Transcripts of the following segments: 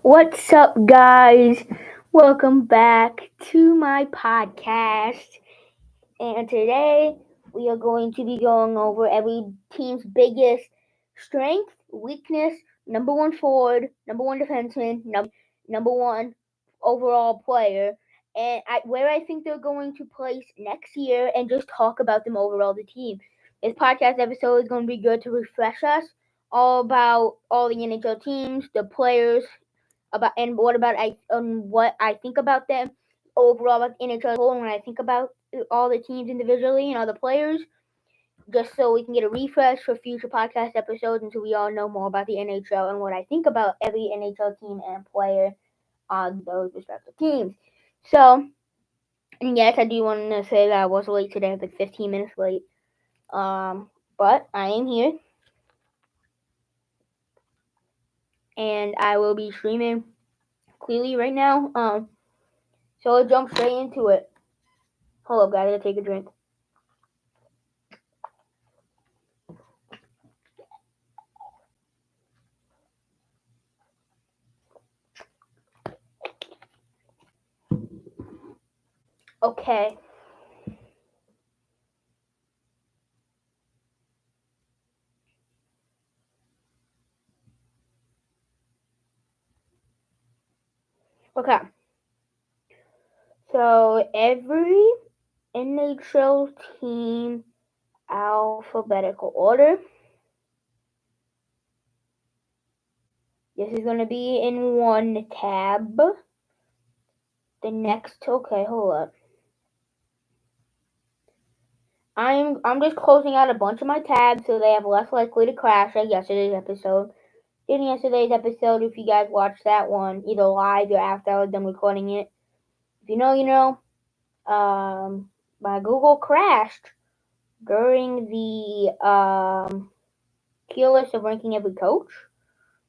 What's up, guys? Welcome back to my podcast. And today we are going to be going over every team's biggest strength, weakness, number one forward, number one defenseman, number one overall player, and where I think they're going to place next year, and just talk about them overall, the team. This podcast episode is going to be good to refresh us all about all the NHL teams, the players, what I think about them overall about the NHL as a whole, and when I think about all the teams individually and all the players, just so we can get a refresh for future podcast episodes until we all know more about the NHL and what I think about every NHL team and player on those respective teams. So, and yes, I do want to say that I was late today. I was like 15 minutes late. But I am here, and I will be streaming clearly right now. So let's jump straight into it. Hold up, guys. I gotta take a drink. Okay. Okay. So every NHL team alphabetical order. This is gonna be in one tab. The next, okay, hold up. I'm just closing out a bunch of my tabs so they have less likely to crash like yesterday's episode. In yesterday's episode, if you guys watched that one, either live or after I was done recording it, if you know, you know. My Google crashed during the tier list of ranking every coach.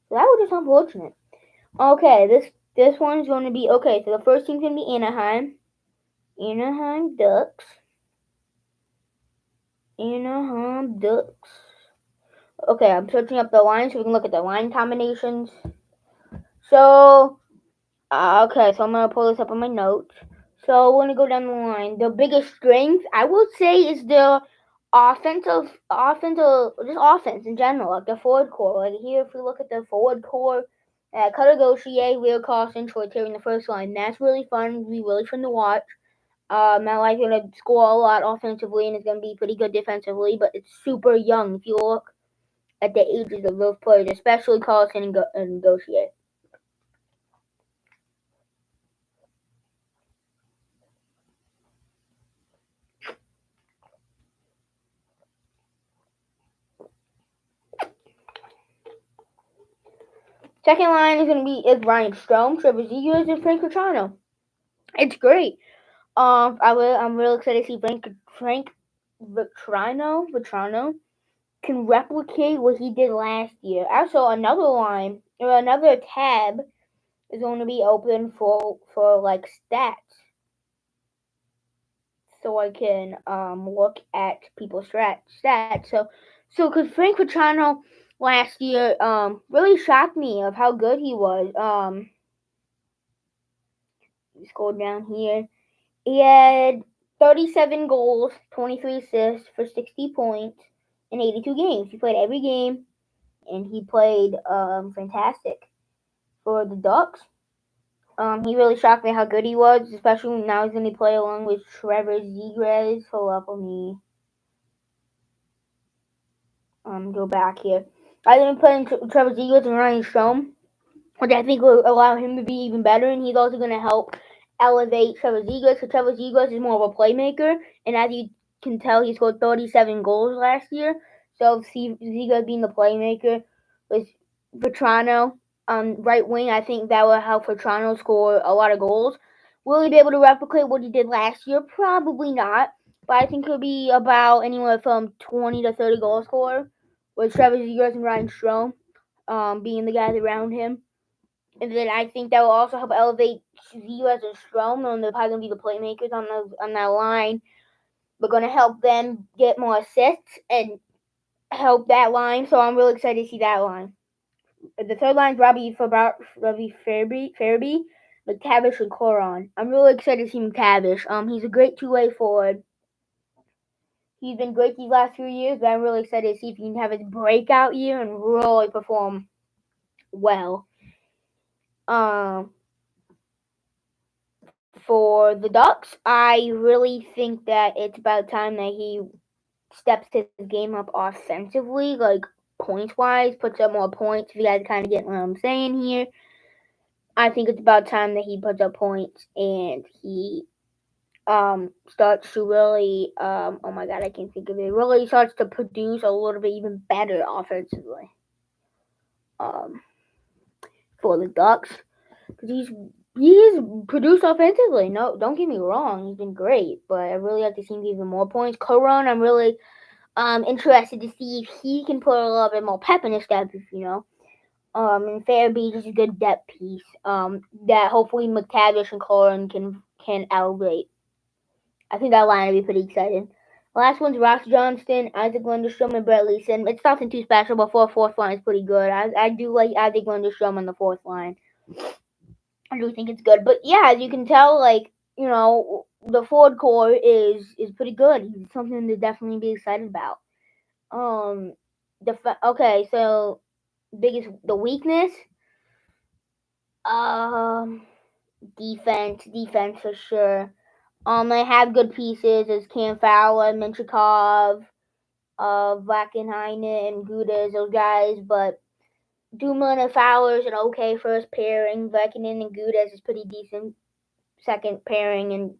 So that was just unfortunate. Okay, this one's going to be okay. So the first team's going to be Anaheim. Anaheim Ducks. Anaheim Ducks. Okay, I'm searching up the lines so we can look at the line combinations. So, okay, so I'm going to pull this up on my notes. So we're going to go down the line. The biggest strength, I would say, is the offense in general, like the forward core. Like here, if we look at the forward core, Cutter Gauthier, Will Carlson, Troy Terry in the first line. That's really fun. It'll be really fun to watch. Matt going to score a lot offensively and is going to be pretty good defensively, but it's super young if you look at the ages of those players, especially Carlson and Gauthier. Second line is Ryan Strome, Trevor Zegras, and Frank Vatrano. It's great. I'm real excited to see Frank Vatrano can replicate what he did last year. Also, another tab is going to be open for like stats, so I can look at people's stats. So because Frank Vatrano last year really shocked me of how good he was. Scroll down here. He had 37 goals, 23 assists for 60 points in 82 games. He played every game, and he played fantastic for the Ducks. He really shocked me how good he was, especially now he's going to play along with Trevor Zegras. Hold up, let me go back here. I think playing Trevor Zegras and Ryan Strome, which I think will allow him to be even better, and he's also going to help elevate Trevor Zegras. So Trevor Zegras is more of a playmaker, and as you can tell, he scored 37 goals last year. So Zegras being the playmaker with Vatrano right wing, I think that will help Vatrano score a lot of goals. Will he be able to replicate what he did last year? Probably not, but I think he'll be about anywhere from 20 to 30 goal scorer, with Trevor Zegras and Ryan Strome being the guys around him. And then I think that will also help elevate Zegras and Strome, and they're probably going to be the playmakers on that line. We're going to help them get more assists and help that line, so I'm really excited to see that line. The third line is Robbie Farabee, McTavish, and Coron. I'm really excited to see McTavish. He's a great two-way forward. He's been great these last few years, but I'm really excited to see if he can have his breakout year and really perform well. For the Ducks, I really think that it's about time that he steps his game up offensively, like points-wise, puts up more points. If you guys kind of get what I'm saying here, I think it's about time that he puts up points and he starts to really oh my god, I can't think of it. Really starts to produce a little bit even better offensively. For the Ducks, because he's produced offensively. No, don't get me wrong, he's been great, but I really like to see him even more points. Coron, I'm really interested to see if he can put a little bit more pep in his step, and Farabee is a good depth piece. That hopefully McTavish and Coron can elevate. I think that line will be pretty exciting. The last one's Ross Johnston, Isaac Lundestrom, and Brett Leeson. It's nothing too special, but for a fourth line, it's pretty good. I do like Isaac Lundestrom on the fourth line. I do think it's good. But yeah, as you can tell, the forward core is pretty good. It's something to definitely be excited about. Okay, so the weakness, defense for sure. They have good pieces as Cam Fowler, Minchikov, Vakenheinen, and Gudas, those guys, but Dumoulin and Fowler's an okay first pairing. Vakeninen and Gudas is pretty decent second pairing, and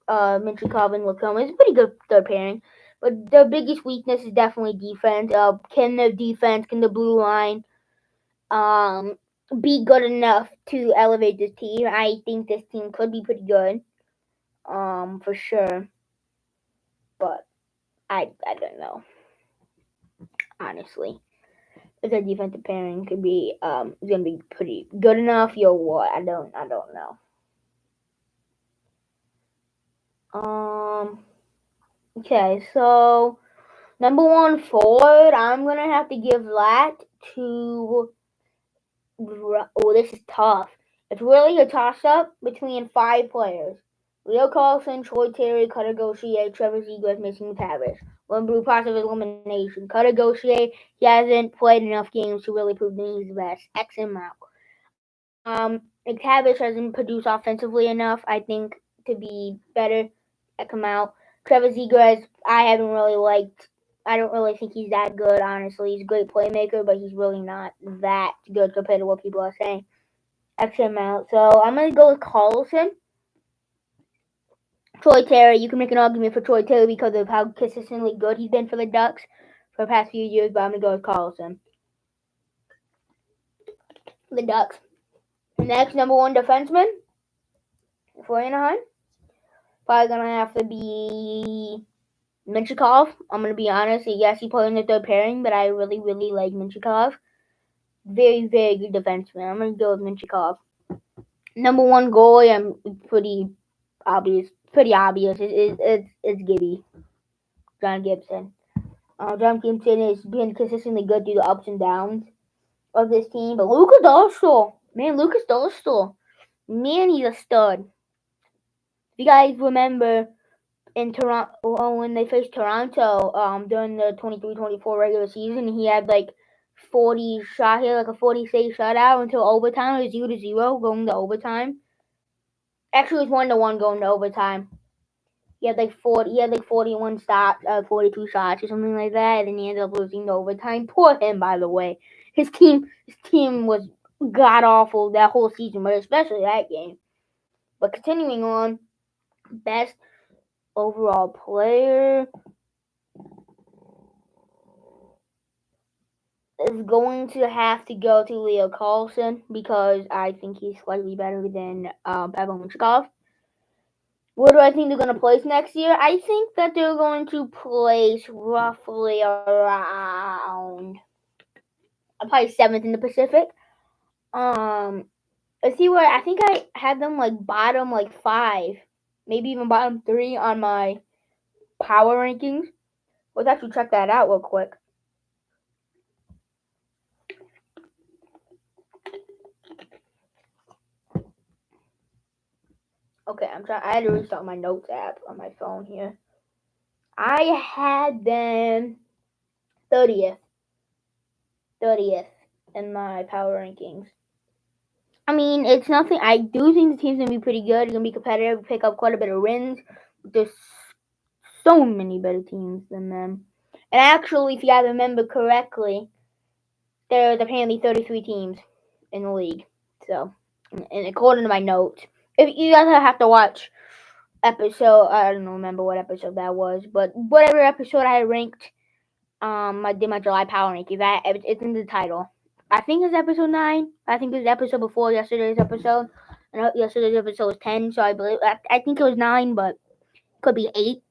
Minchikov and Lacombe is a pretty good third pairing. But their biggest weakness is definitely defense. Can the blue line, be good enough to elevate this team? I think this team could be pretty good, for sure. But I don't know, honestly. If their defensive pairing could be is gonna be pretty good enough, or what? I don't know. Okay, so number one forward, I'm gonna have to give that to. Oh, this is tough. It's really a toss-up between 5 players: Leo Carlson, Troy Terry, Cutter Gauthier, Trevor Zegras, Mason McTavish. One blue process of elimination. Cutter Gauthier, he hasn't played enough games to really prove that he's the best. X him out. McTavish hasn't produced offensively enough, I think, to be better. X him out. Trevor Zegras, I don't really think he's that good, honestly. He's a great playmaker, but he's really not that good compared to what people are saying. X him out. So I'm going to go with Carlson. Troy Terry, you can make an argument for Troy Terry because of how consistently good he's been for the Ducks for the past few years, but I'm going to go with Carlson. The Ducks. Next, number one defenseman for Anaheim. Probably going to have to be Minchikov. I'm going to be honest. Yes, he played in the third pairing, but I really, really like Minchikov. Very, very good defenseman. I'm going to go with Minchikov. Number one goalie, I'm pretty obvious. It's Gibby. John Gibson. John Gibson has been consistently good through the ups and downs of this team. But Lucas Dolstall. Man, he's a stud. If you guys remember in Toronto, when they faced Toronto during the 23-24 regular season, he had like 40 shot here, like a 40-save shutout until overtime. It was 0-0 going to overtime. Actually, it was 1-1 going to overtime. He had like 41 shots, 42 shots or something like that, and then he ended up losing to overtime. Poor him, by the way. His team was god awful that whole season, but especially that game. But continuing on, best overall player is going to have to go to Leo Carlson because I think he's slightly better than Pavel Minchikov. Where do I think they're going to place next year? I think that they're going to place roughly around probably 7th in the Pacific. Let's see where I think I had them like bottom 5, maybe even bottom 3 on my power rankings. Let's actually check that out real quick. Okay, I had to restart my notes app on my phone here. I had them 30th in my power rankings. I mean, it's nothing. I do think the team's gonna be pretty good. It's gonna be competitive. Pick up quite a bit of wins. There's so many better teams than them. And actually, if you guys remember correctly, there's apparently 33 teams in the league. So, and according to my notes, if you guys have to watch episode, I don't remember what episode that was, but whatever episode I ranked, I did my July power ranking. It's in the title. I think it's episode 9. I think it was the episode before yesterday's episode. And yesterday's episode was 10, so I think it was 9, but could be 8.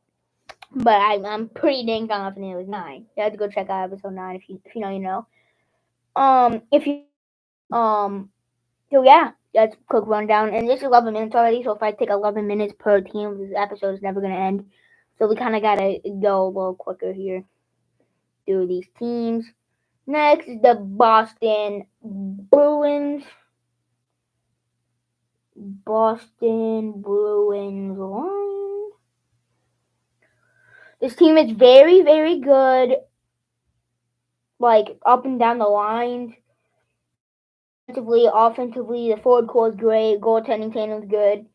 But I'm pretty dang confident it was 9. You have to go check out episode 9 if you know you know. If you so yeah, that's a quick rundown. And it's 11 minutes already, so if I take 11 minutes per team, this episode is never gonna end. So we kind of gotta go a little quicker here through these teams. Next is the Boston Bruins. Line. This team is very, very good. Like up and down the lines. Offensively, the forward core is great. Goaltending tandem is good.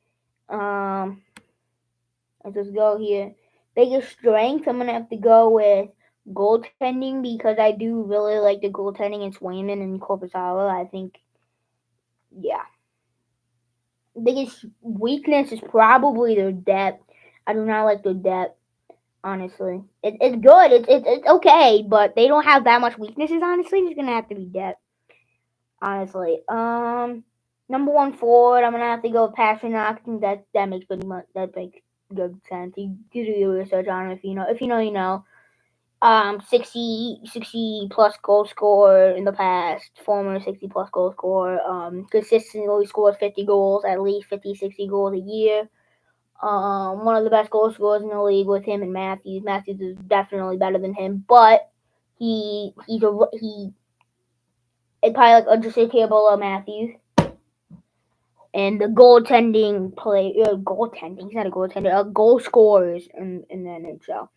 Let's just go here. Biggest strength, I'm gonna have to go with goaltending because I do really like the goaltending in Swayman and Korpisalo. I think, yeah. Biggest weakness is probably their depth. I do not like their depth, honestly. It's good. It's okay, but they don't have that much weaknesses. Honestly, it's gonna have to be depth. Honestly, number 1 forward, I'm gonna have to go with Pastrnak. I think that makes good sense. You do your research on it if you know. If you know, you know. 60 plus goal scorer in the past, former 60 plus goal scorer. Consistently scores 50 goals, at least 50, 60 goals a year. One of the best goal scorers in the league with him and Matthews. Matthews is definitely better than him, but it's probably like just a tier below Matthews. And the goaltending he's not a goaltender, goal scorers in the NHL.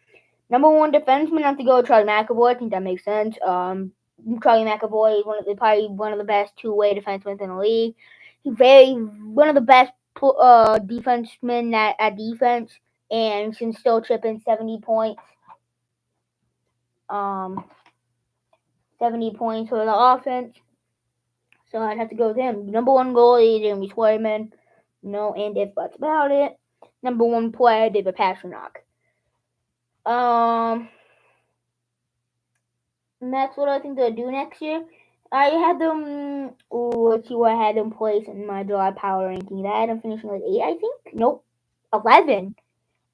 Number 1 defenseman, I have to go with Charlie McAvoy. I think that makes sense. Charlie McAvoy is probably one of the best two-way defensemen in the league. He's one of the best defensemen at defense, and can still chip in 70 points. 70 points for the offense. So I'd have to go with him. Number 1 goalie, Jeremy Swayman. No and if buts about it. Number 1 player, David Pastrnak. And that's what I think they'll do next year. I had them. Let's see where I had them placed in my July power ranking. I had them finishing like 8, I think. Nope, 11.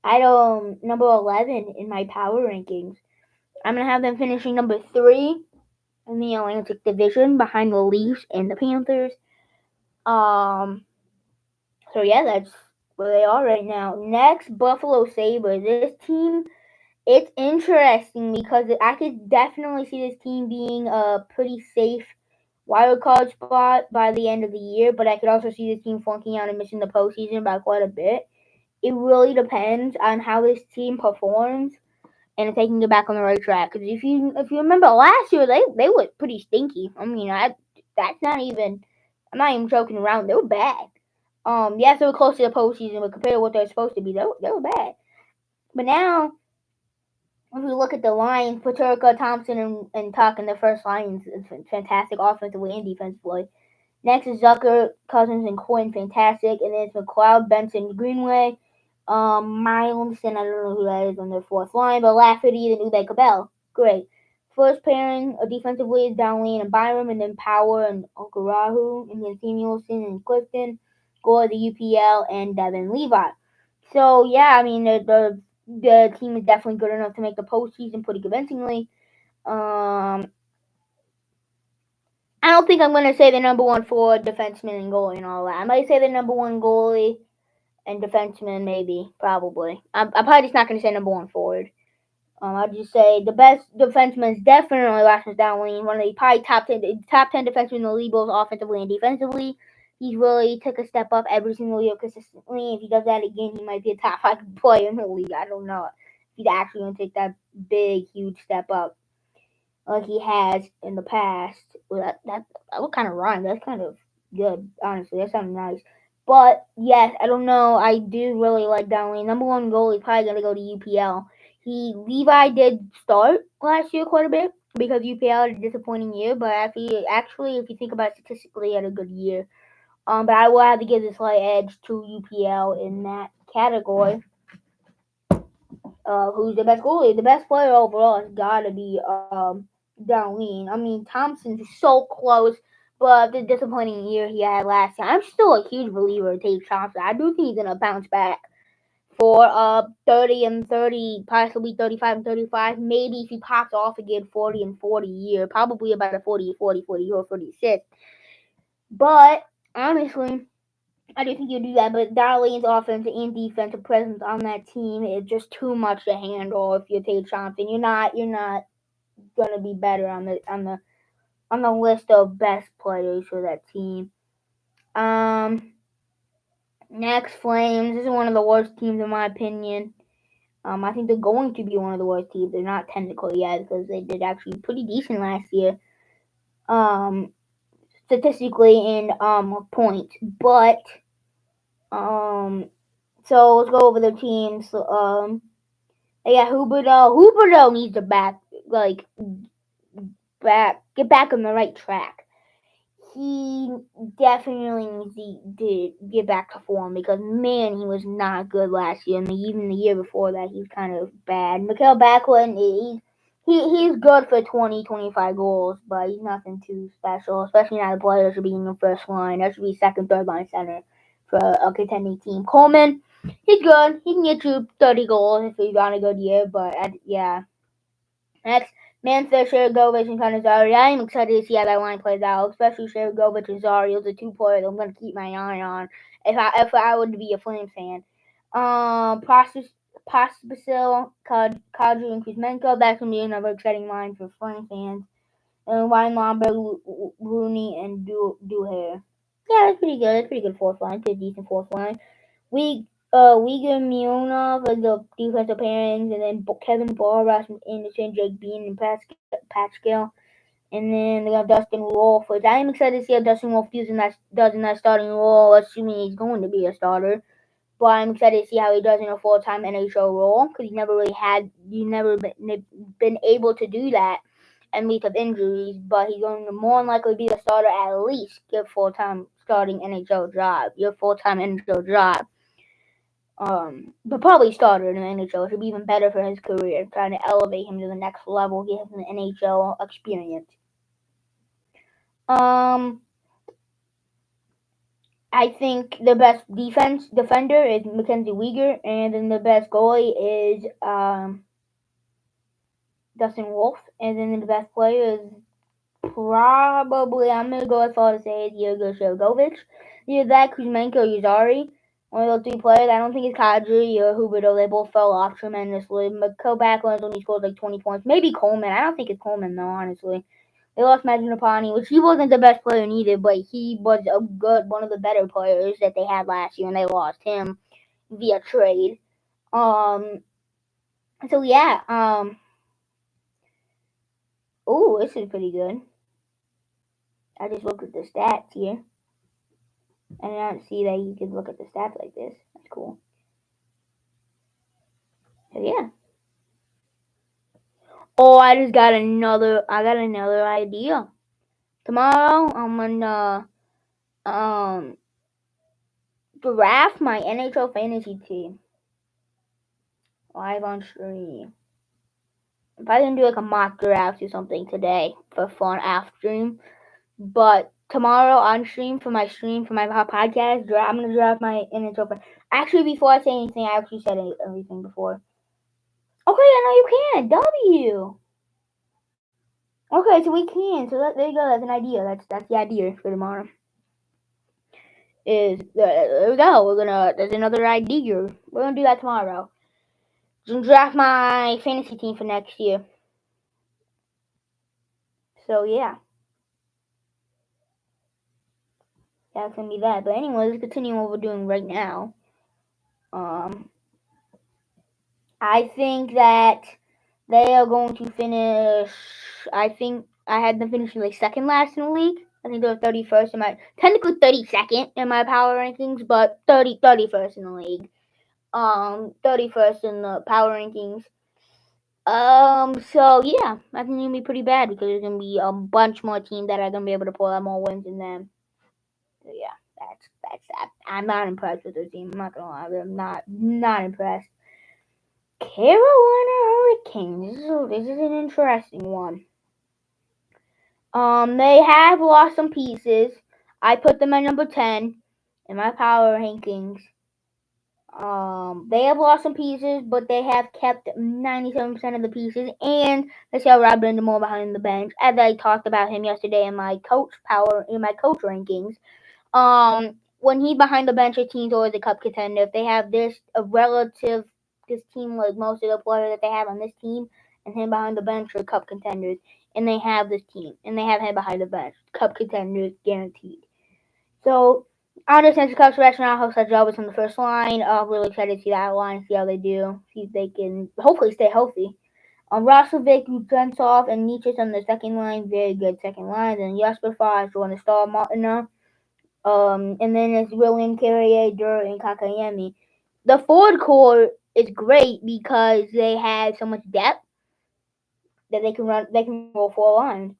I had number 11 in my power rankings. I'm gonna have them finishing number 3 in the Atlantic Division, behind the Leafs and the Panthers. So yeah, that's where they are right now. Next, Buffalo Sabres. This team, it's interesting because I could definitely see this team being a pretty safe wild card spot by the end of the year, but I could also see this team flunking out and missing the postseason by quite a bit. It really depends on how this team performs and taking it back on the right track. Because if you remember last year, they were pretty stinky. I mean, that's not even. I'm not even joking around. They were bad. Yes, they were close to the postseason, but compared to what they're supposed to be, they were bad. But now, if you look at the lines, Paterka, Thompson, and Tuck in the first lines, it's fantastic offensively and defensively. Next is Zucker, Cousins, and Quinn, fantastic. And then it's McLeod, Benson, Greenway, Mylanson, I don't know who that is on their 4th line, but Lafferty, then Uday Cabell. Great. First pairing defensively is Downley and Byram, and then Power and Okarahu, and then Samuelson and Clifton, Gore, the UPL, and Devin Levi. So, yeah, I mean, the team is definitely good enough to make the postseason pretty convincingly. I don't think I'm going to say the number 1 forward, defenseman, and goalie and all that. I might say the number 1 goalie and defenseman, maybe, probably. I'm probably just not going to say number 1 forward. I'll just say the best defenseman is definitely Rasmus Dahlin, one of the probably top 10 defensemen in the league, both offensively and defensively. He's really took a step up every single year consistently. If he does that again, he might be a top 5 player in the league. I don't know if he's actually going to take that big, huge step up like he has in the past. Well, that would kind of rhyme. That's kind of good, honestly. That sounds nice. But, yes, I don't know. I do really like Donnelly. Number 1 goalie, probably going to go to UPL. Levi did start last year quite a bit because UPL had a disappointing year, but actually, if you think about it statistically, he had a good year. But I will have to give the slight edge to UPL in that category. Who's the best goalie? The best player overall has got to be Darlene. I mean, Thompson's so close, but the disappointing year he had last year. I'm still a huge believer in Tage Thompson. I do think he's gonna bounce back for 30 and 30, possibly 35 and 35. Maybe if he pops off again, 40 and 40 year, probably about a 40, 40, 40 or 46. But honestly, I do think you do that, but Darlene's offensive and defensive presence on that team is just too much to handle. If you're Tage Thompson, you're not gonna be better on the list of best players for that team. Next, Flames. This is one of the worst teams in my opinion. I think they're going to be one of the worst teams. They're not technical yet because they did actually pretty decent last year. Statistically in points, but so let's go over the teams. Yeah, Huberdeau needs to get back on the right track. He definitely needs to get back to form because, man, he was not good last year, and even the year before that, he's kind of bad. Mikael Backlund, he's good for 20, 25 goals, but he's nothing too special, especially not the player should be in the first line. That should be second, third line center for a contending team. Coleman, he's good. He can get you 30 goals if he's on a good year, but yeah. Next, Manfred, Sharangovich, and Kanazari. I am excited to see how that line plays out, especially Sharangovich and Zari. Those are 2 players I'm going to keep my eye on if I would be a Flames fan. Pospisil, Kadri, and Kuzmenko. That's going to be another exciting line for Flames fans. And Ryan Lomberg, Rooney, and Duhair. Yeah, that's pretty good. That's pretty good fourth line. Pretty decent fourth line. Uyghur Mionov as the defensive pairings, and then Kevin Barr, Rasmus Anderson, Jake Bean, and Pascal. And then they got Dustin Wolf, which I am excited to see how Dustin Wolf does in that starting role, assuming he's going to be a starter. But I'm excited to see how he does in a full-time NHL role, because he's never been able to do that and least of injuries, but he's going to more than likely be a starter at least your full-time starting NHL job, but probably starter in the NHL. It should be even better for his career, trying to elevate him to the next level, give him the NHL experience. I think the best defender is Mackenzie Weegar, and then the best goalie is Dustin Wolf, and then the best player is probably, I'm going to go as far as say, Yegor Sharangovich. Either that, Kuzmenko, or Zari. One of those 3 players. I don't think it's Kadri or Huberdeau. They both fell off tremendously. Mikael Backlund only scored like 20 points. Maybe Coleman. I don't think it's Coleman, though, honestly. They lost Majanapani, which he wasn't the best player neither, but he was one of the better players that they had last year, and they lost him via trade. So yeah, this is pretty good. I just looked at the stats here. I didn't see that you could look at the stats like this. That's cool. So yeah. Oh, I got another idea. Tomorrow I'm gonna draft my NHL fantasy team live on stream. I'm probably gonna do like a mock draft or something today for fun after stream. But tomorrow on stream for my podcast, I'm gonna draft my NHL. Actually, before I say anything, I actually said everything before. Okay, I know you can. W. Okay, so we can. So there you go. That's an idea. That's the idea for tomorrow. There we go. There's another idea. We're gonna do that tomorrow. Just draft my fantasy team for next year. So yeah. That's gonna be that. But anyway, let's continue what we're doing right now. I think that they are going to finish. I think I had them finishing like second last in the league. I think they were 31st in my, technically 32nd in my power rankings, but 31st in the league. 31st in the power rankings. So yeah, I think it's gonna be pretty bad because there's gonna be a bunch more teams that are gonna be able to pull out more wins than them. So yeah, that's that. I'm not impressed with this team. I'm not gonna lie, I'm not impressed. Carolina Hurricanes. This is an interesting one. They have lost some pieces. I put them at number 10 in my power rankings. They have lost some pieces, but they have kept 97% of the pieces, and they still have Rob Brindamore behind the bench, as I talked about him yesterday in my coach rankings. When he's behind the bench, his team's always a cup contender. If they have this team, like most of the players that they have on this team, and him behind the bench are cup contenders, and they have this team, and they have him behind the bench, cup contenders guaranteed. So I understand the Cubs rationale helps that Jarvis on the first line. Really excited to see that line, see how they do, see if they can hopefully stay healthy. Roslovic, Gensov, and Nietzsche on the second line, very good second line. Then Jesper Fars on the star Martina. And then it's William Carrier, Dur, and Kakayemi. The forward core is great because they have so much depth that they can roll 4 lines.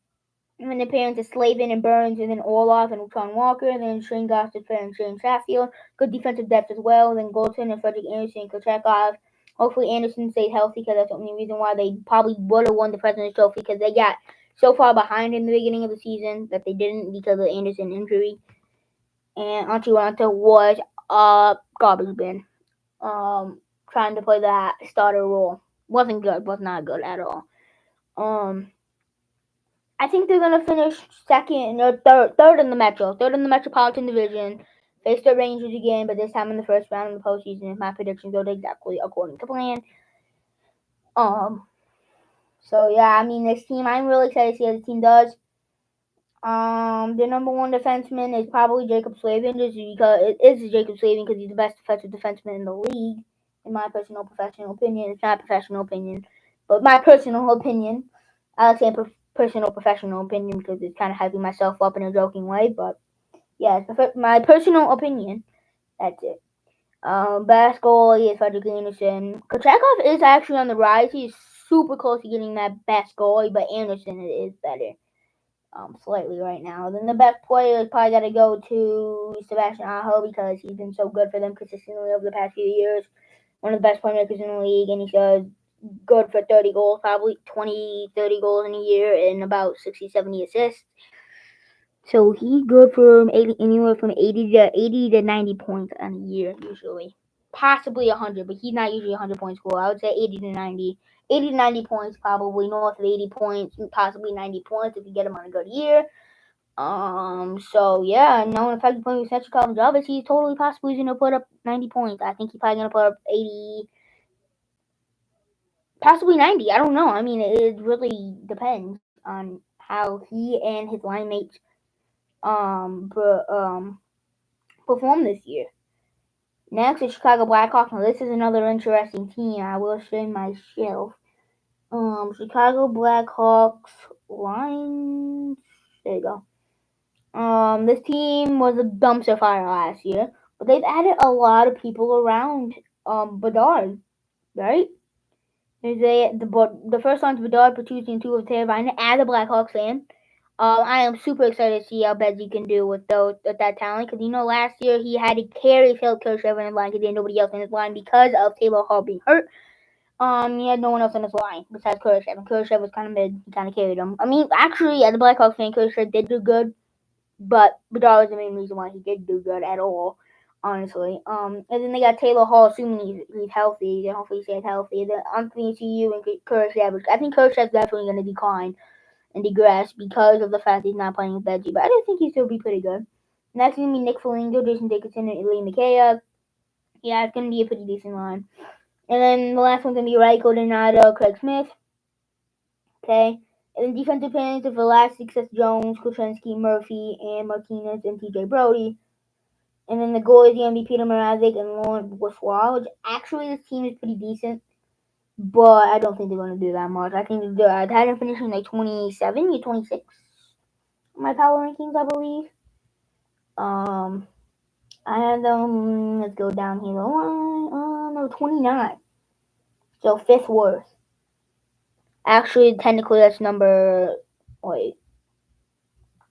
And then the parents are Slavin and Burns, and then Orlov and Sean Walker, and then Shane Gostisbehere and Shane Sheffield. Good defensive depth as well. Then Goldson and Frederick Anderson and Kochekov. Hopefully Anderson stays healthy because that's the only reason why they probably would have won the President's Trophy because they got so far behind in the beginning of the season that they didn't because of the Anderson injury. And Antiranta was a garbage bin. Trying to play that starter role. Wasn't good. Was not good at all. I think they're gonna finish second or third in the Metro, third in the Metropolitan Division. Face the Rangers again, but this time in the first round of the postseason. If my predictions go exactly according to plan. So yeah, I mean this team. I'm really excited to see how this team does. The number one defenseman is probably Jacob Slavin, just because it is Jacob Slavin because he's the best defensive defenseman in the league, in my personal professional opinion. It's not a professional opinion, but my personal opinion. I like saying personal professional opinion because it's kind of hyping myself up in a joking way, but yeah, it's my personal opinion. That's it. Best goalie is Frederick Anderson. Kochekov is actually on the rise. He's super close to getting that best goalie, but Anderson is better. Slightly right now. Then the best player is probably got to go to Sebastian Aho because he's been so good for them consistently over the past few years. One of the best playmakers in the league, and he's good for 30 goals, probably 20, 30 goals in a year, and about 60, 70 assists. So he's good for anywhere from 80 to 90 points in a year usually. Possibly 100, but he's not usually 100 points scorer. I would say 80 to 90. 80 to 90 points, probably north of 80 points, possibly 90 points if you get him on a good year. So yeah, knowing the fact he's playing with Central College Jarvis, he's totally possibly going to put up 90 points. I think he's probably going to put up 80, possibly 90. I don't know. I mean, it really depends on how he and his line mates perform this year. Next is Chicago Blackhawks. Now this is another interesting team. I will show my shelf. Chicago Blackhawks lines. There you go. This team was a dumpster fire last year, but they've added a lot of people around Bedard, right? The first one's Bedard, Petrucci, and two of Teravainen as a Blackhawks fan. I am super excited to see how Bedzi can do with that talent because last year he had to carry Phil Kershaw in his line because he had nobody else in his line because of Taylor Hall being hurt. He had no one else in his line besides Kershaw, and Kershaw was kind of mid. He kind of carried him. I mean, actually, as a Blackhawks fan, Kershaw did do good, but Bedard was the main reason why he did do good at all. Honestly. And then they got Taylor Hall, assuming he's healthy. Then hopefully he stays healthy. Then Anthony CU and Kershaw. I think Kershaw's definitely going to decline and digress because of the fact he's not playing with Veggie. But I do think he'll still be pretty good. Next is going to be Nick Foligno, Jason Dickinson, and Lee Mikheyev. Yeah, it's going to be a pretty decent line. And then the last one's going to be Raiko Donato, Craig Smith. Okay. And then defensive pairings of Elastic, Seth Jones, Kuczynski, Murphy, and Martinez, and TJ Brody. And then the goalies going to be Peter Mrazek and Laurent Brossoit, which actually this team is pretty decent. But I don't think they're going to do that much. I think they had them finishing like 27 or 26. My power rankings, I believe. I had them, let's go down here. No, 29. So 5th worst. Actually, technically, that's number, wait. I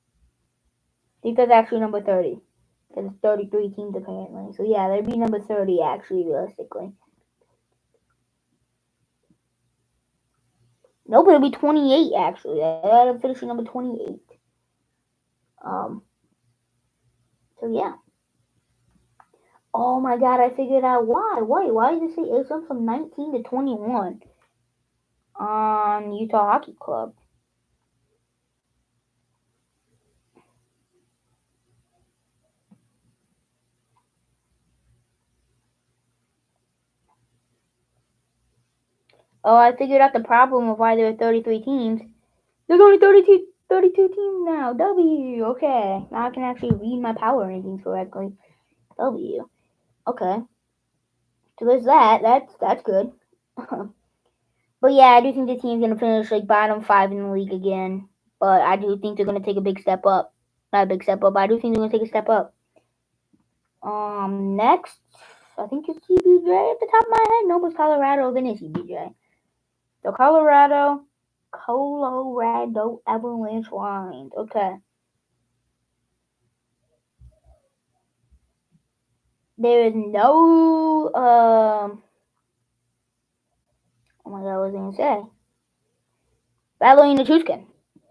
think that's actually number 30. Because it's 33 teams apparently. So yeah, they'd be number 30 actually, realistically. Nope, it'll be 28 actually. I'm finishing number 28. So yeah. Oh my god, I figured out why. Wait, why does it say it went from 19 to 21 on Utah Hockey Club? Oh, I figured out the problem of why there are 33 teams. There's only 32 teams now. W. Okay. Now I can actually read my power rankings correctly. W. Okay. So there's that. That's good. But yeah, I do think the team's gonna finish like bottom 5 in the league again. But I do think they're gonna take a big step up. Not a big step up, but I do think they're gonna take a step up. Next, I think it's CBJ at the top of my head. No, it's Colorado, then it's CBJ. So Colorado Avalanche Lines. Okay. There is no oh my god, what was I gonna say? Valerina Chuskin,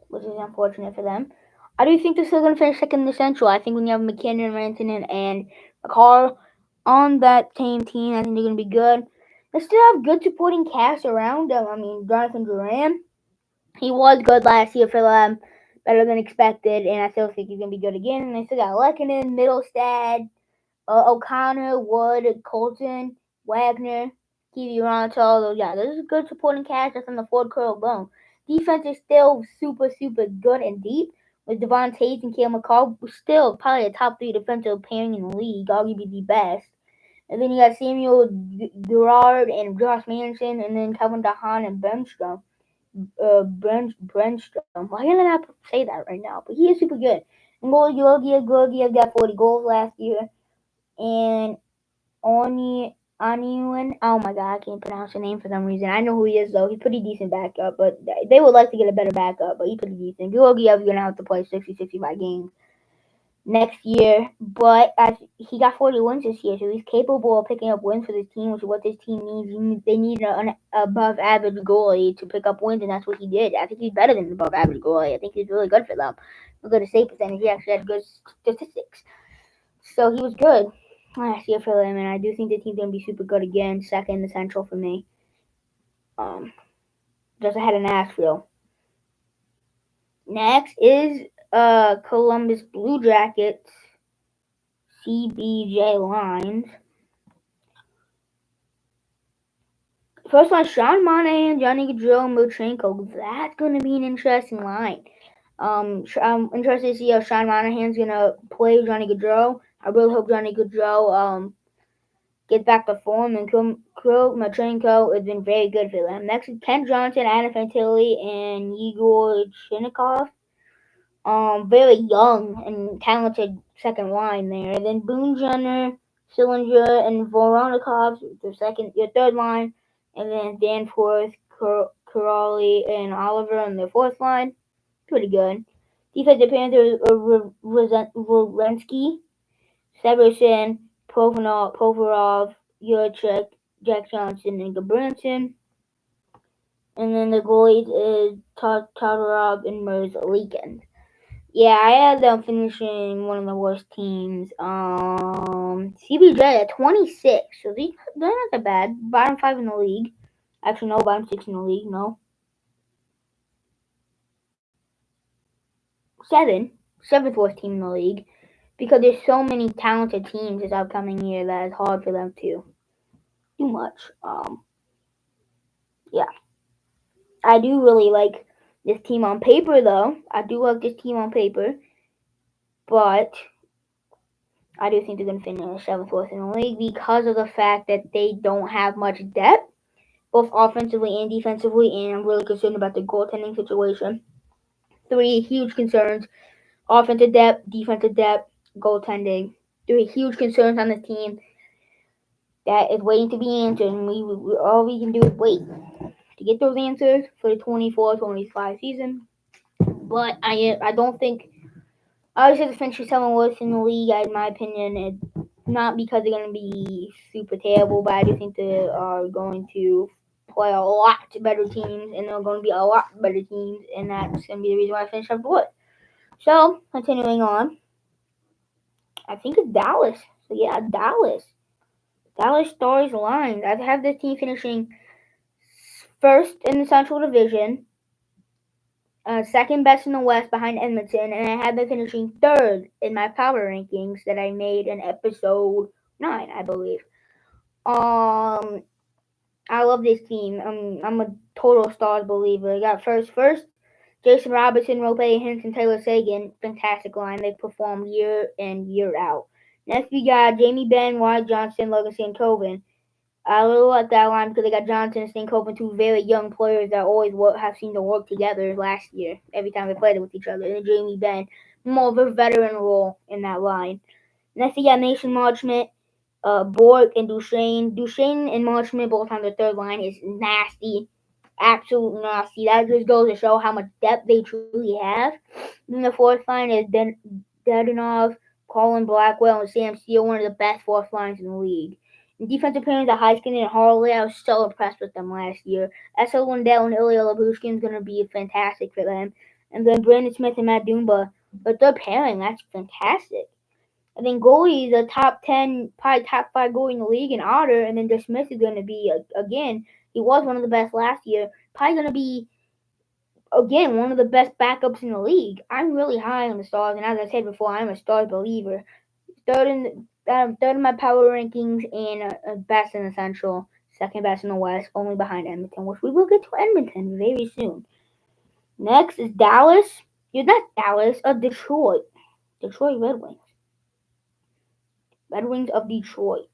which is unfortunate for them. I do think they're still gonna finish second in the Central. I think when you have McKinnon, Rantanen, and McCarr on that same team, I think they're gonna be good. They still have good supporting cast around them. I mean, Jonathan Duran, he was good last year for them, better than expected, and I still think he's gonna be good again. And they still got Lehkonen, Middlestad, O'Connor, Wood, Colton, Wagner, Kiviranto. Yeah, this is a good supporting cast just on the Ford Curl alone. Defense is still super, super good and deep with Devon Taves and Cale McCall. Still probably a top 3 defensive pairing in the league, arguably the best. And then you got Samuel Girard and Josh Manson, and then Kevin DeHaan and Brenstrom. Brenstrom. Why can't I not say that right now? But he is super good. And Georgiev got 40 goals last year. And Oniwin. Oh my god, I can't pronounce the name for some reason. I know who he is though. He's pretty decent backup, but they would like to get a better backup. But he's pretty decent. Georgiev's gonna have to play 60-65 games next year, but he got 40 wins this year, so he's capable of picking up wins for this team, which is what this team needs. They need an above average goalie to pick up wins, and that's what he did. I think he's better than an above average goalie. I think he's really good for them. Look at his save percentage. He actually had good statistics, so he was good last year for them, and I do think the team's gonna be super good again. Second in the Central for me, just ahead of Nashville. Next is Columbus Blue Jackets. CBJ lines. First one, Sean Monahan, Johnny Gaudreau, Milchenko. That's going to be an interesting line. I'm interested to see how Sean Monahan's going to play Johnny Gaudreau. I really hope Johnny Gaudreau gets back to form. And Kirill Milchenko has been very good for them. Next is Ken Johnson, Adam Fantilli, and Igor Chinnikov. Very young and talented second line there. And then Boone Jenner, Sillinger, and Voronikov, your third line. And then Danforth, Corrali, and Oliver on the fourth line. Pretty good. Defensive Panthers Walensky, Severson, Provorov, Yurchek, Jack Johnson, and Gabranson. And then the goalies is Todorov and Merzlikins. Yeah, I had them finishing one of the worst teams. CBJ at 26, so they're not that bad. Bottom 5 in the league. Actually, no, bottom 6 in the league, no. 7th worst team in the league. Because there's so many talented teams this upcoming year that it's hard for them to do much. Yeah. I do really like This team on paper, though, I do like this team on paper, but I do think they're going to finish 7th, 4th in the league because of the fact that they don't have much depth, both offensively and defensively, and I'm really concerned about the goaltending situation. 3 huge concerns: offensive depth, defensive depth, goaltending. 3 huge concerns on this team that is waiting to be answered, and all we can do is wait to get those answers for the 24-25 season. But I don't think, obviously, the finish 7 worst in the league, in my opinion, it's not because they're going to be super terrible, but I do think they are going to play a lot better teams, and they're going to be a lot better teams, and that's going to be the reason why I finished 7th worst. So, continuing on, I think it's Dallas. So, yeah, Dallas. Dallas Stars lines. I have this team finishing first in the Central Division, second best in the West behind Edmonton, and I have them finishing third in my power rankings that I made in episode 9, I believe. I love this team. I'm a total Stars believer. I got first, Jason Robertson, Rope Hintz, and Taylor Sagan. Fantastic line. They perform year in, year out. Next, we got Jamie Benn, Wyatt Johnston, Logan Stankoven. I really like that line because they got Johnson and Stankoven, 2 very young players that always have seemed to work together last year, every time they played with each other. And Jamie Benn, more of a veteran role in that line. Next, we got Mason Marchment, Bork, and Duchesne. Duchesne and Marchment both on the third line is nasty. Absolutely nasty. That just goes to show how much depth they truly have. And the fourth line is Dedonov, Colin Blackwell, and Sam Steele, one of the best fourth lines in the league. In defensive pairings, Heiskanen and Harley, I was so impressed with them last year. S.2 Lindell and Ilya Labushkin is going to be fantastic for them. And then Brandon Smith and Matt Dumba, but their pairing, that's fantastic. And then goalies, a top 10, probably top 5 goalie in the league in Otter, and then Smith is going to be, again, he was one of the best last year, probably going to be, again, one of the best backups in the league. I'm really high on the Stars, and as I said before, I'm a Stars believer. Third in my power rankings, and best in the Central, second best in the West, only behind Edmonton, which we will get to Edmonton very soon. Next is Dallas. Not Dallas, Detroit. Detroit Red Wings. Red Wings of Detroit.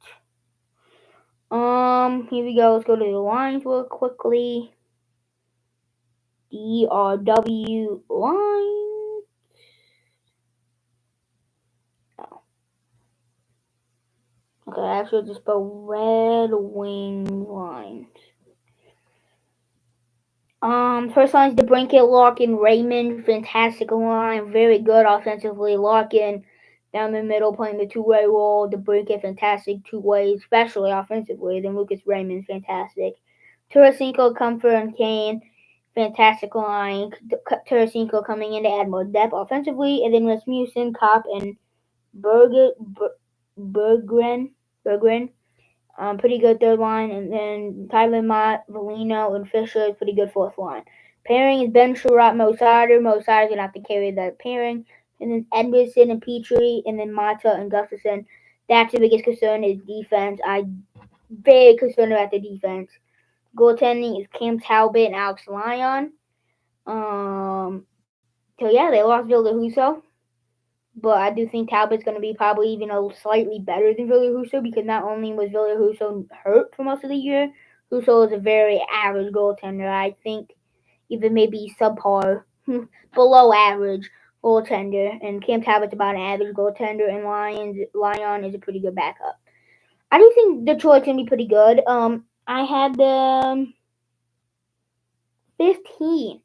Here we go. Let's go to the lines real quickly. DRW lines. Oh. Okay, I actually just spell Red Wing lines. First line is DeBrincat, Larkin, Raymond. Fantastic line. Very good offensively. Larkin down the middle playing the two-way role. DeBrincat, fantastic two-way, especially offensively. Then Lucas Raymond, fantastic. Tarasenko, Comfort, and Kane. Fantastic line. Tarasenko coming in to add more depth offensively. And then Rasmussen, Kopp, and Berggren. Pretty good third line, and then Tyler Mott, Valino, and Fisher is pretty good fourth line. Pairing is Ben Sherratt, Mo Sider. Mo Sider's going to have to carry that pairing. And then Edmondson and Petrie, and then Mata and Gustafson. That's the biggest concern is defense. I'm very concerned about the defense. Goaltending is Cam Talbot and Alex Lyon. So yeah, they lost Ville Husso. But I do think Talbot's going to be probably even slightly better than Ville Husso because not only was Ville Husso hurt for most of the year, Husso is a very average goaltender. I think even maybe subpar, below average goaltender. And Cam Talbot's about an average goaltender, and Lyon is a pretty good backup. I do think Detroit's going to be pretty good. I had them 15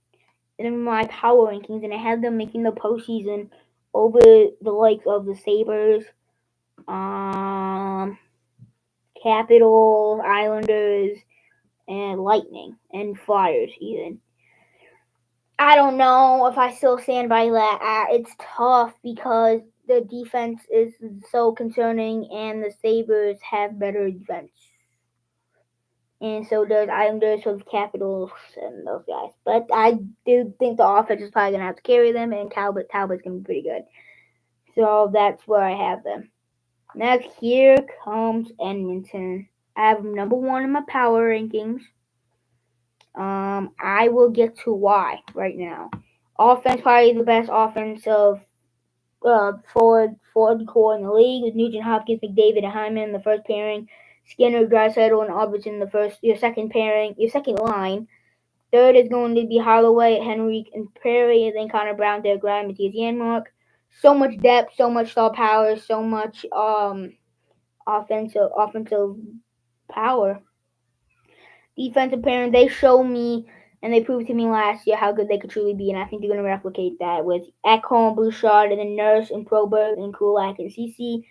in my power rankings, and I had them making the postseason over the likes of the Sabres, Capitals, Islanders, and Lightning, and Flyers even. I don't know if I still stand by that. It's tough because the defense is so concerning, and the Sabres have better defense. And so does Islanders, so the Capitals, and those guys. But I do think the offense is probably going to have to carry them, and Talbot's going to be pretty good. So that's where I have them. Next, here comes Edmonton. I have them number 1 in my power rankings. I will get to why right now. Offense, probably the best offensive forward core in the league with Nugent Hopkins, McDavid, and Hyman in the first pairing. Skinner, Draisaitl, and Albertson in your second pairing, your second line. Third is going to be Holloway, Henrique, and Perry, and then Connor Brown, Derek Ryan, Matthias Janmark. So much depth, so much star power, so much offensive power. Defensive pairing, they show me and they proved to me last year how good they could truly be, and I think they're going to replicate that with Ekholm, Bouchard, and then Nurse and Proberg and Kulak and Cece.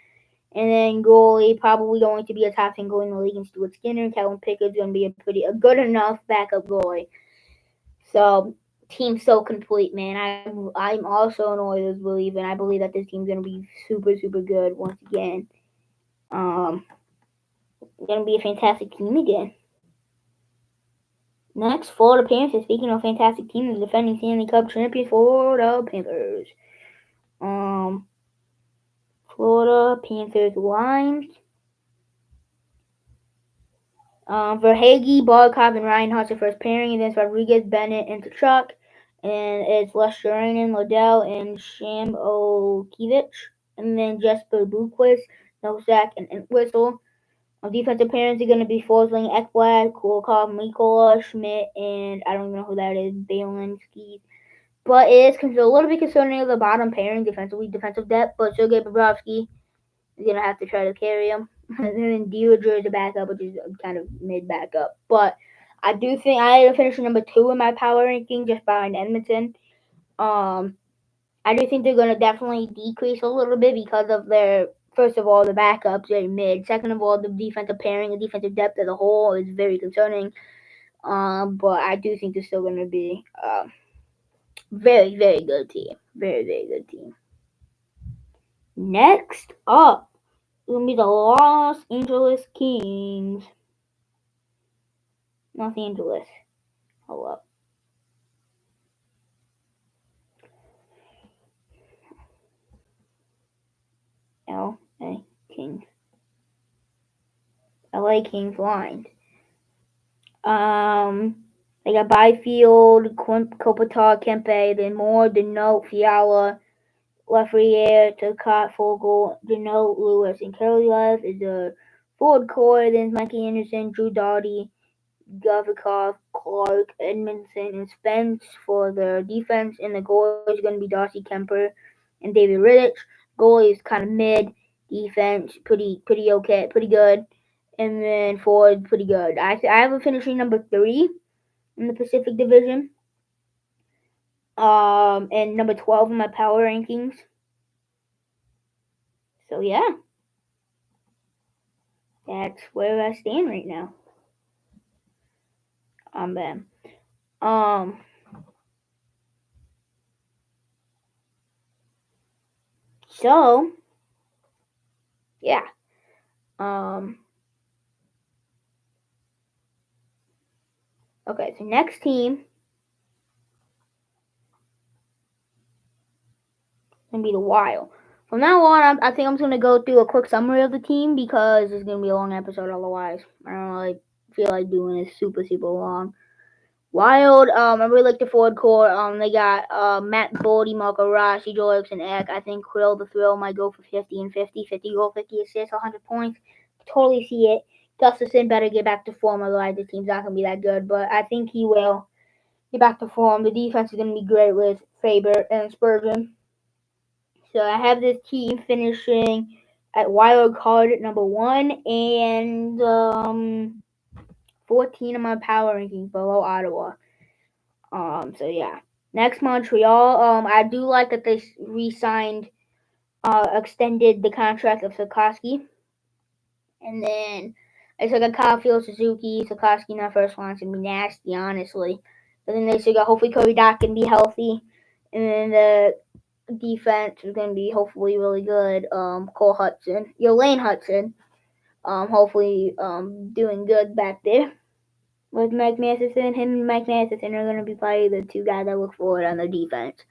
And then goalie, probably going to be a top 10 goalie in the league, and Stuart Skinner. Kellen Pickett's going to be a good enough backup goalie. So, team's so complete, man. I'm also an Oilers believer, and I believe that this team's going to be super, super good once again. Going to be a fantastic team again. Next, Florida Panthers. Speaking of fantastic teams, the defending Stanley Cup champions, Florida Panthers. Florida Panthers lines. Verhaeghe, Barkov, and Ryan Hut's first pairing, and then it's Rodriguez, Bennett, and Tkachuk. And it's Lesterainen, Lodell, and Shamokiewicz. And then Jesper Boqvist, Nosak, and Entwistle. Defensive pairings are going to be Forsling, Ekblad, Kulikov, Mikola, Schmidt, and I don't even know who that is, Balinski. But it is a little bit concerning of the bottom pairing defensive depth, but Sergei Bobrovsky is going to have to try to carry him. And then Deirdre is a backup, which is kind of mid-backup. But I do think I am finishing number 2 in my power ranking, just behind Edmonton. I do think they're going to definitely decrease a little bit because of their, first of all, the backups are mid. Second of all, the defensive pairing, the defensive depth as a whole is very concerning. But I do think they're still going to be very, very good team. Very, very good team. Next up, it's going to be the Los Angeles Kings. Los Angeles. Hold up. L.A. Kings. LA Kings lines. They got Byfield, Kopitar, Kempe, then Moore, Denault, Fiala, Lafreniere, Turcotte, Fogle, Denault, Lewis, and Kirilev is the forward core. Then Mikey Anderson, Drew Doughty, Gavrikov, Clark, Edmondson, and Spence for the defense. And the goal is going to be Darcy Kemper and David Rittich. Goalie is kind of mid. Defense, pretty okay, pretty good. And then forward, pretty good. I have a finishing number 3 in the Pacific Division. And number 12 in my power rankings. So yeah, that's where I stand right now on them. So yeah. Okay, so next team is gonna be the Wild. From now on, I think I'm just gonna go through a quick summary of the team because it's gonna be a long episode otherwise. I don't really feel like doing it super long. Wild, I really like the forward core. They got Matt Boldy, Marco Rossi, Joel Eriksson Ek. I think Krill the Thrill might go for 50 and 50 goal, 50 assists, 100 points. Totally see it. Gustafsson better get back to form, otherwise the team's not gonna be that good. But I think he will get back to form. The defense is gonna be great with Faber and Spurgeon. So I have this team finishing at wild card number 1 and 14 of my power rankings below Ottawa. So yeah. Next, Montreal. I do like that they re-signed, extended the contract of Sikorsky. And then they still got Caulfield, Suzuki, Sikorsky in that first line. It's going to be nasty, honestly. But then they still got, hopefully, Cody Dock can be healthy. And then the defense is going to be hopefully really good. Cole Hudson. Lane Hudson. Hopefully doing good back there. With Mike Matheson, him and Mike Matheson are going to be probably the 2 guys I look forward on the defense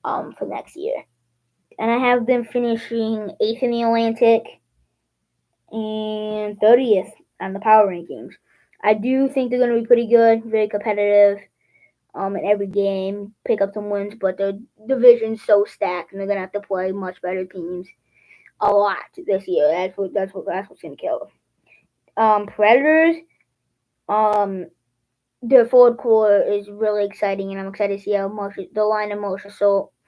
for next year. And I have them finishing 8th in the Atlantic and 30th on the power rankings. I do think they're going to be pretty good, very competitive. In every game, pick up some wins, but their division's so stacked, and they're gonna have to play much better teams a lot this year. That's what's gonna kill them. Predators. Um, their forward core is really exciting, and I'm excited to see how the line of Moshe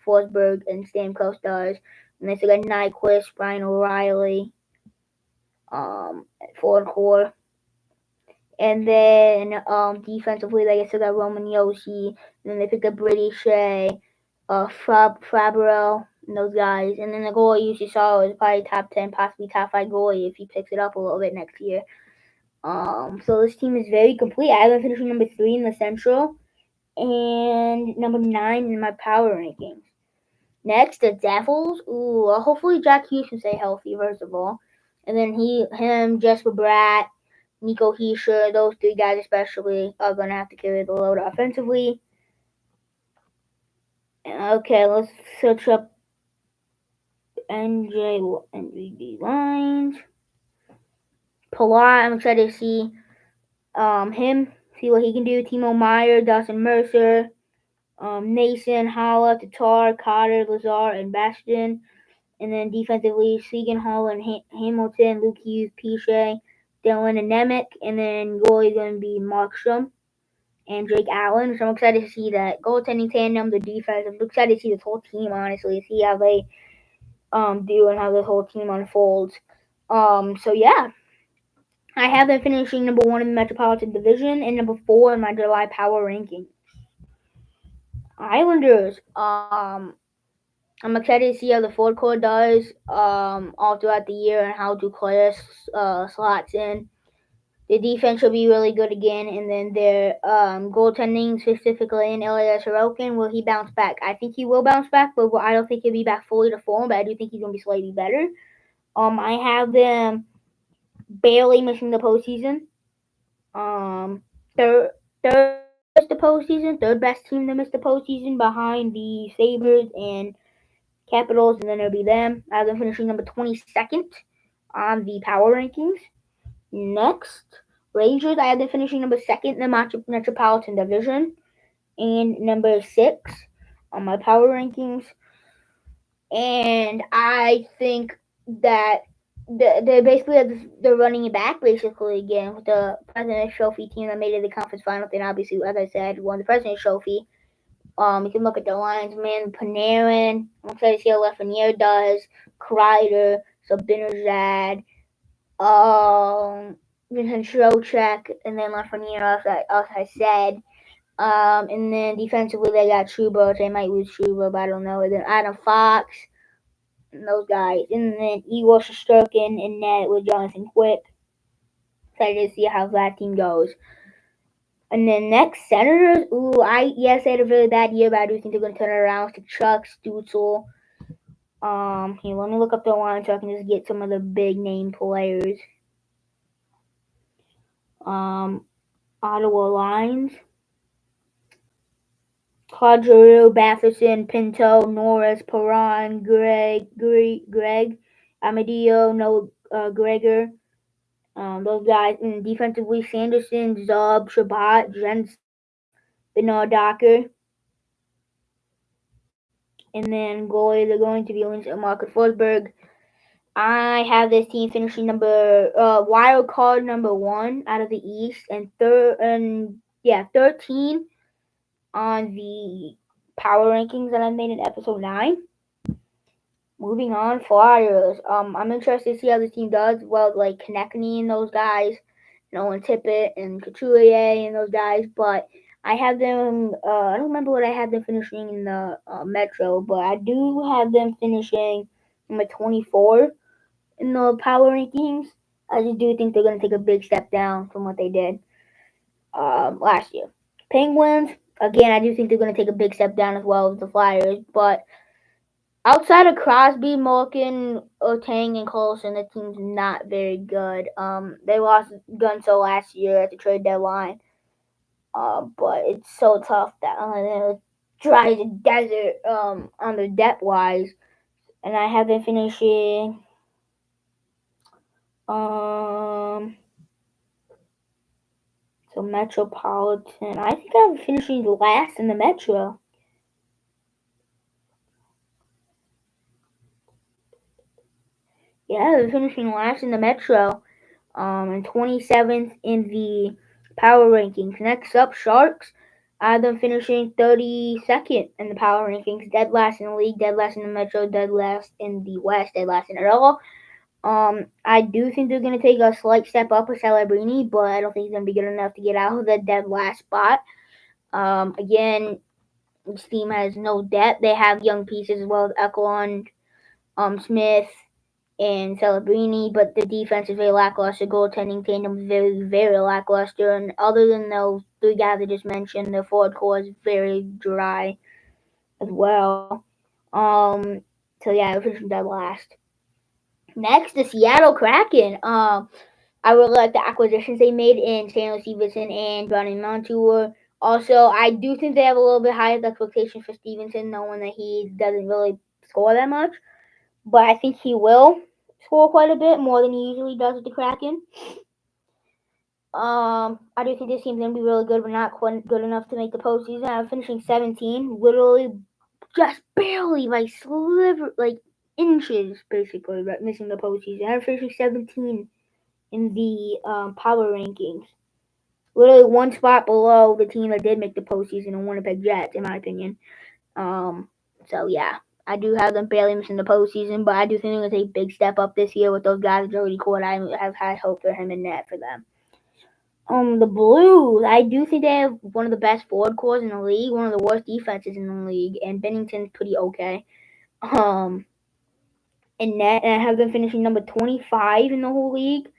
Forsberg and Stamkos does. And they still got Nyquist, Brian O'Reilly, forward core. And then defensively, they still got Roman Yossi. And then they pick up Brady Shea, Fabro, and those guys. And then the goalie you saw is probably top 10, possibly top 5 goalie if he picks it up a little bit next year. So this team is very complete. I have them finishing number 3 in the Central and number 9 in my power rankings. Next, the Devils. Hopefully Jack Hughes can stay healthy, first of all. And then him, Jesper Bratt, Nico Hischier, those 3 guys especially are going to have to carry the load offensively. Okay, let's search up NJB lines. Palat, I'm excited to see him, see what he can do. Timo Meyer, Dawson Mercer, Nason, Holla, Tatar, Cotter, Lazar, and Bastion. And then defensively, Segan, Hall, and Hamilton, Luke Hughes, Piche, Dylan, and Nemec. And then goalie is going to be Markstrom and Jake Allen. So I'm excited to see that goaltending tandem, the defense. I'm excited to see this whole team, honestly, see how they do and how this whole team unfolds. So yeah, I have them finishing number 1 in the Metropolitan Division and number 4 in my July power ranking. Islanders. I'm excited to see how the forward core does all throughout the year and how Duclair slots in. The defense will be really good again, and then their goaltending, specifically in Elias Sorokin, will he bounce back? I think he will bounce back, but I don't think he'll be back fully to form, but I do think he's going to be slightly better. I have them barely missing the postseason. Third to miss the postseason, third best team to miss the postseason behind the Sabres and Capitals, and then it'll be them. I have them finishing number 22nd on the power rankings. Next, Rangers. I have them finishing number 2nd in the Metropolitan Division and number 6 on my power rankings. And I think that they basically have they're running it back basically again with the President's Trophy team that made it to the conference final. Then obviously, as I said, won the President's Trophy. You can look at the lines, man. Panarin. I'm excited to see how Lafreniere does. Kreider, Sabinazad, Vincent Trocheck, and then Lafreniere, as I said. And then defensively, they got Trouba. They might lose Trouba, but I don't know. And then Adam Fox, and those guys. And then Igor Shesterkin and net with Jonathan Quick. Excited to see how that team goes. And then next, Senators. I had a really bad year, but I do think they're going to turn it around with Chuck, Stutzel. Here, let me look up the line so I can just get some of the big name players. Ottawa lines. Claude, Batherson, Pinto, Norris, Perron, Greg, Amadio, Gregor. Those guys. And defensively, Sanderson, Zub, Shabbat, Jensen, Bernard Docker. And then goalie, they're going to be Marcus Forsberg. I have this team finishing wild card number 1 out of the East and 13 on the power rankings that I made in episode 9. Moving on, Flyers. I'm interested to see how this team does. Well, like Konechny and those guys, Nolan Tippett and Couturier and those guys, but I have them. I don't remember what I had them finishing in the Metro, but I do have them finishing number 24 in the power rankings. I just do think they're going to take a big step down from what they did last year. Penguins, again, I do think they're going to take a big step down as well as the Flyers, but outside of Crosby, Malkin, Otang, and Colson, the team's not very good. They lost Gunso last year at the trade deadline. But it's so tough that dry as a desert on the depth wise. And I have been finishing So Metropolitan, I think I'm finishing last in the Metro. Yeah, they're finishing last in the Metro. And 27th in the power rankings. Next up, Sharks. I have them finishing 32nd in the power rankings, dead last in the league, dead last in the Metro, dead last in the West, dead last in it all. I do think they're going to take a slight step up with Celebrini, but I don't think he's going to be good enough to get out of the dead last spot. Again, this team has no depth. They have young pieces as well as Eklund, Smith, and Celebrini, but the defense is very lackluster. Goaltending tandem is very, very lackluster. And other than those three guys I just mentioned, the forward core is very dry as well. So yeah, we're finishing dead last. Next, the Seattle Kraken. I really like the acquisitions they made in Stanley Stevenson and Johnny Montour. Also, I do think they have a little bit higher expectations for Stevenson, knowing that he doesn't really score that much. But I think he will score quite a bit, more than he usually does with the Kraken. I do think this team's going to be really good, but not quite good enough to make the postseason. I'm finishing 17, literally just barely by inches, basically, but missing the postseason. I'm finishing 17 in the power rankings. Literally one spot below the team that did make the postseason, the Winnipeg Jets, in my opinion. So yeah, I do have them barely missing the postseason, but I do think they're going to take a big step up this year with those guys that already caught. I have high hope for him and net for them. The Blues, I do think they have one of the best forward cores in the league, one of the worst defenses in the league, and Bennington's pretty okay. In net, and I have them finishing number 25 in the whole league.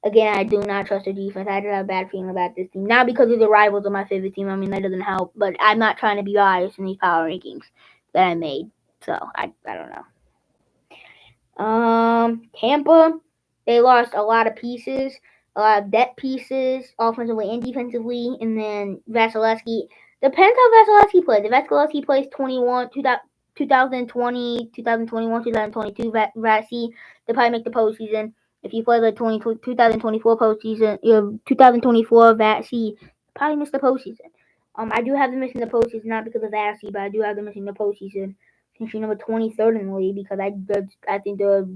Again, I do not trust their defense. I just have a bad feeling about this team. Not because of the rivals of my favorite team. I mean, that doesn't help. But I'm not trying to be biased in these power rankings that I made. So, I don't know. Tampa, they lost a lot of pieces, a lot of depth pieces, offensively and defensively. And then Vasilevsky, depends how Vasilevsky plays. If Vasilevsky plays 2020, 2021, 2022, Vassy, they'll probably make the postseason. If you play the 2024 postseason, 2024 Vassy, probably miss the postseason. I do have them missing the postseason, not because of Vassy, but I do have them missing the postseason. Finishing number 23rd in the league because I think there are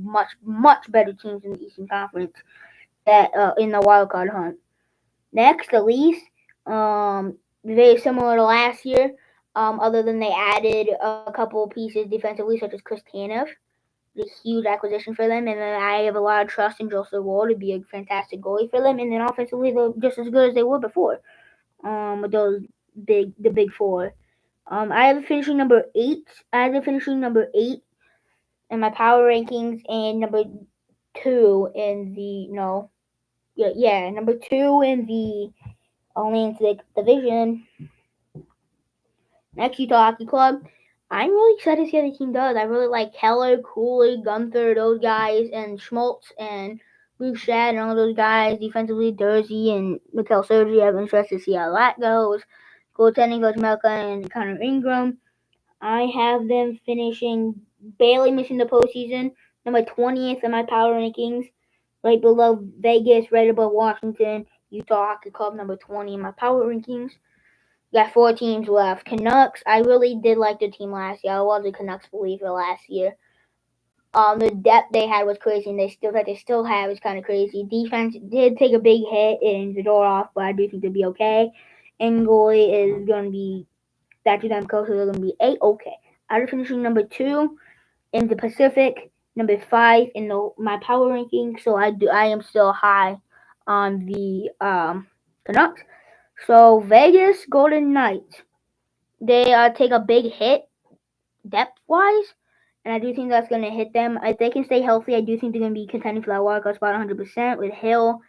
much better teams in the Eastern Conference that in the wild card hunt. Next, the Leafs, very similar to last year, other than they added a couple of pieces defensively, such as Chris Tanev, a huge acquisition for them, and then I have a lot of trust in Joseph Ward to be a fantastic goalie for them, and then offensively they're just as good as they were before. With the big four. I have finishing number 8. I have finishing number 8 in my power rankings, and number 2 in the number 2 in the Atlantic Division. Next, Utah Hockey Club. I'm really excited to see how the team does. I really like Keller, Cooley, Gunther, those guys, and Schmaltz and Bouchard and all those guys. Defensively, Dursey and Mikhail Sergey. I'm interested to see how that goes. Goaltending, Coach Melka and Connor Ingram. I have them finishing barely missing the postseason, number 20th in my power rankings, right below Vegas, right above Washington. Utah Hockey Club, number 20 in my power rankings. Got 4 teams left. Canucks, I really did like their team last year. I was a Canucks believer last year. The depth they had was crazy, and they still have is kind of crazy. Defense did take a big hit in Zadorov, but I do think they'll be okay. And goalie is going to be that to them close, so they're going to be A-okay. After finishing number 2 in the Pacific, number 5 in my power ranking, so I am still high on the Canucks. So Vegas Golden Knights, they take a big hit depth-wise, and I do think that's going to hit them. If they can stay healthy, I do think they're going to be contending for that wild card spot 100% with Hill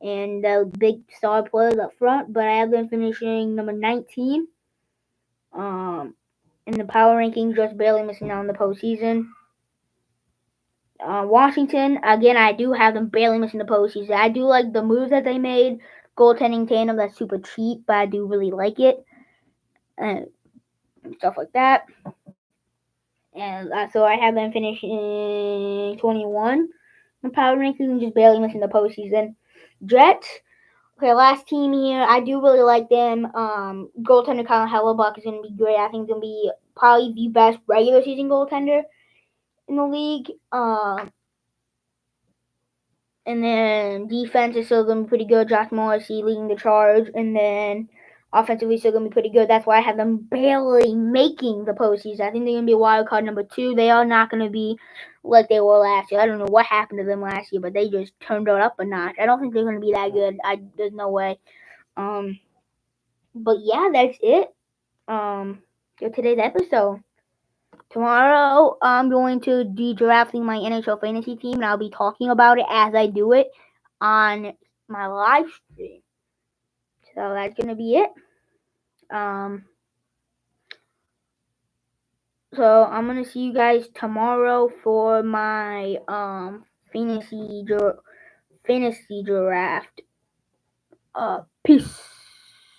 and the big star players up front, but I have them finishing number 19. In the power rankings, just barely missing out on the postseason. Washington, again, I do have them barely missing the postseason. I do like the moves that they made. Goaltending tandem, that's super cheap, but I do really like it. And stuff like that. And so I have them finishing 21 in power rankings and just barely missing the postseason. Jets, Okay, last team here. I do really like them. Goaltender Colin Hellebuck is going to be great. I think he's going to be probably the best regular season goaltender in the league. And then defense is still going to be pretty good. Josh Morrissey leading the charge. And then offensively still going to be pretty good. That's why I have them barely making the postseason. I think they're going to be wild card number 2. They are not going to be like they were last year. I don't know what happened to them last year, but they just turned it up a notch. I don't think they're going to be that good. There's no way. But yeah, that's it. For today's episode. Tomorrow, I'm going to be drafting my NHL fantasy team, and I'll be talking about it as I do it on my live stream. So that's gonna be it. So I'm gonna see you guys tomorrow for my fantasy draft. Peace.